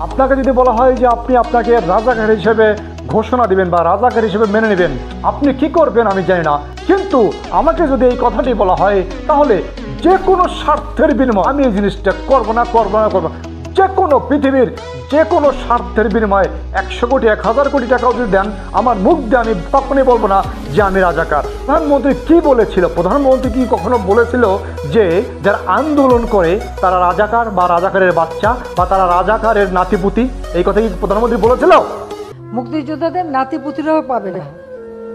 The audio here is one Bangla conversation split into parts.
আপনাকে যদি বলা হয় যে আপনি আপনাকে রাজাকার হিসেবে ঘোষণা দিবেন বা রাজাকার হিসেবে মেনে নেবেন, আপনি কি করবেন আমি জানি না, কিন্তু আমাকে যদি এই কথাটি বলা হয় তাহলে যে কোনো স্বার্থের বিনিময়ে আমি এই জিনিসটা করবো না। যে কোনো পৃথিবীর যে কোনো স্বার্থের বিনিময়ে 100 কোটি 1000 কোটি টাকাও যদি দেন, আমার মুখ দিয়ে আমি তখনই বলবো না যে আমি রাজাকার। প্রধানমন্ত্রী কি বলেছিল? প্রধানমন্ত্রী কি কখনো বলেছিল যে যারা আন্দোলন করে তারা রাজাকার বা রাজাকারের বাচ্চা বা তারা রাজাকারের নাতিপুতি? এই কথা কি প্রধানমন্ত্রী বলেছিল? মুক্তিযোদ্ধাদের নাতিপুতিরাও পাবে না,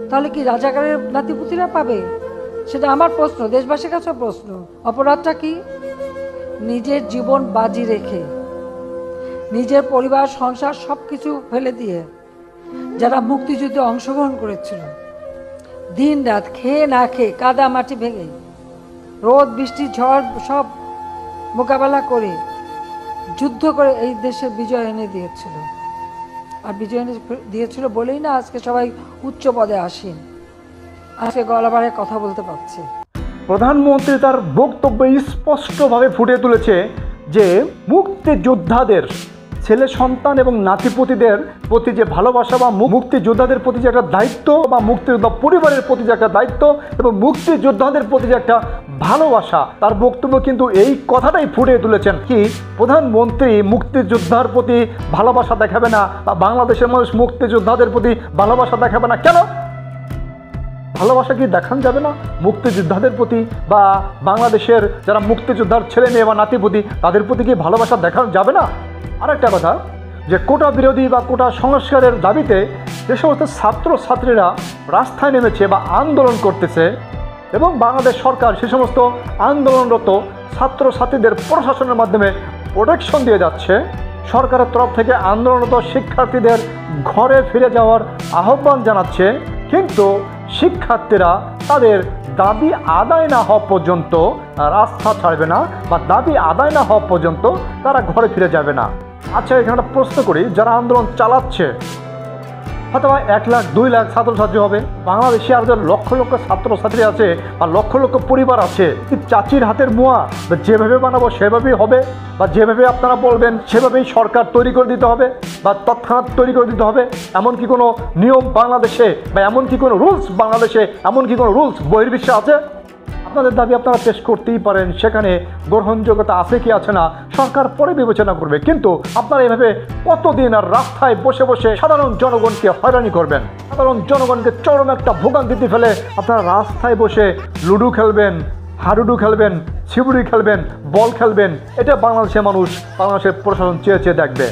তাহলে কি রাজাকারের নাতিপুতিরা পাবে? সেটা আমার প্রশ্ন, দেশবাসীর কাছে প্রশ্ন। অপরাধটা কি? নিজের জীবন বাজি রেখে, নিজের পরিবার সংসার সব কিছু ফেলে দিয়ে যারা মুক্তিযুদ্ধে অংশগ্রহণ করেছিল, দিন রাত খেয়ে না খেয়ে, কাদা মাটি ভেঙে, রোদ বৃষ্টি ঝড় সব মোকাবেলা করে যুদ্ধ করে এই দেশে বিজয় এনে দিয়েছিল। আর বিজয় এনে দিয়েছিল বলেই না আজকে সবাই উচ্চ পদে আসেন, আজকে গলাবারে কথা বলতে পারছে। প্রধানমন্ত্রী তার বক্তব্যে স্পষ্টভাবে ফুটিয়ে তুলেছে যে মুক্তিযোদ্ধাদের ছেলে সন্তান এবং নাতিপুতিদের প্রতি যে ভালোবাসা বা মুক্তিযোদ্ধাদের প্রতি যে একটা দায়িত্ব বা মুক্তিযোদ্ধা পরিবারের প্রতি যে একটা দায়িত্ব এবং মুক্তিযোদ্ধাদের প্রতি যে একটা ভালোবাসা, তার বক্তব্য কিন্তু এই কথাটাই ফুটিয়ে তুলেছেন। কি প্রধানমন্ত্রী মুক্তিযোদ্ধার প্রতি ভালোবাসা দেখাবে না বা বাংলাদেশের মানুষ মুক্তিযোদ্ধাদের প্রতি ভালোবাসা দেখাবে না? কেন ভালোবাসা কি দেখান যাবে না মুক্তিযোদ্ধাদের প্রতি বা বাংলাদেশের যারা মুক্তিযোদ্ধার ছেলে মেয়ে বা নাতিপুতি তাদের প্রতি কি ভালোবাসা দেখানো যাবে না? আরেকটা কথা, যে কোটা বিরোধী বা কোটা সংস্কারের দাবিতে যে সমস্ত ছাত্রছাত্রীরা রাস্তায় নেমেছে বা আন্দোলন করতেছে এবং বাংলাদেশ সরকার সে সমস্ত আন্দোলনরত ছাত্রছাত্রীদের প্রশাসনের মাধ্যমে প্রোটেকশন দিয়ে যাচ্ছে, সরকারের তরফ থেকে আন্দোলনরত শিক্ষার্থীদের ঘরে ফিরে যাওয়ার আহ্বান জানাচ্ছে, কিন্তু শিক্ষার্থীরা তাদের দাবি আদায় না হওয়া পর্যন্ত রাস্তা ছাড়বে না বা দাবি আদায় না হওয়া পর্যন্ত তারা ঘরে ফিরে যাবে না। আচ্ছা, এখানে একটা প্রশ্ন করি, যারা আন্দোলন চালাচ্ছে হয়তো 1 লাখ 2 লাখ ছাত্রছাত্রী হবে, বাংলাদেশে আর যে লক্ষ লক্ষ ছাত্রছাত্রী আছে বা লক্ষ লক্ষ পরিবার আছে, কি চাচির হাতের মোয়া যেভাবে বানাবো সেভাবেই হবে বা যেভাবে আপনারা বলবেন সেভাবেই সরকার তৈরি করে দিতে হবে বা তৎক্ষণাৎ তৈরি করে দিতে হবে? এমন কি কোনো নিয়ম বাংলাদেশে বা এমন কি কোনো রুলস বাংলাদেশে, এমন কি কোনো রুলস বহির্বিশ্বে আছে? আপনাদের দাবি আপনারা পেশ করতেই পারেন, সেখানে গ্রহণযোগ্যতা আছে কি আছে না সরকার পরে বিবেচনা করবে, কিন্তু আপনারা এভাবে কতদিন আর রাস্তায় বসে বসে সাধারণ জনগণকে হয়রানি করবেন? সাধারণ জনগণকে চরম একটা ভোগান্তিতে ফেলে আপনারা রাস্তায় বসে লুডো খেলবেন, হাডুডু খেলবেন, ছিবুড়ি খেলবেন, বল খেলবেন? এটা বাংলাদেশের মানুষ, বাংলাদেশের প্রশাসন চেয়ে চেয়ে দেখবে।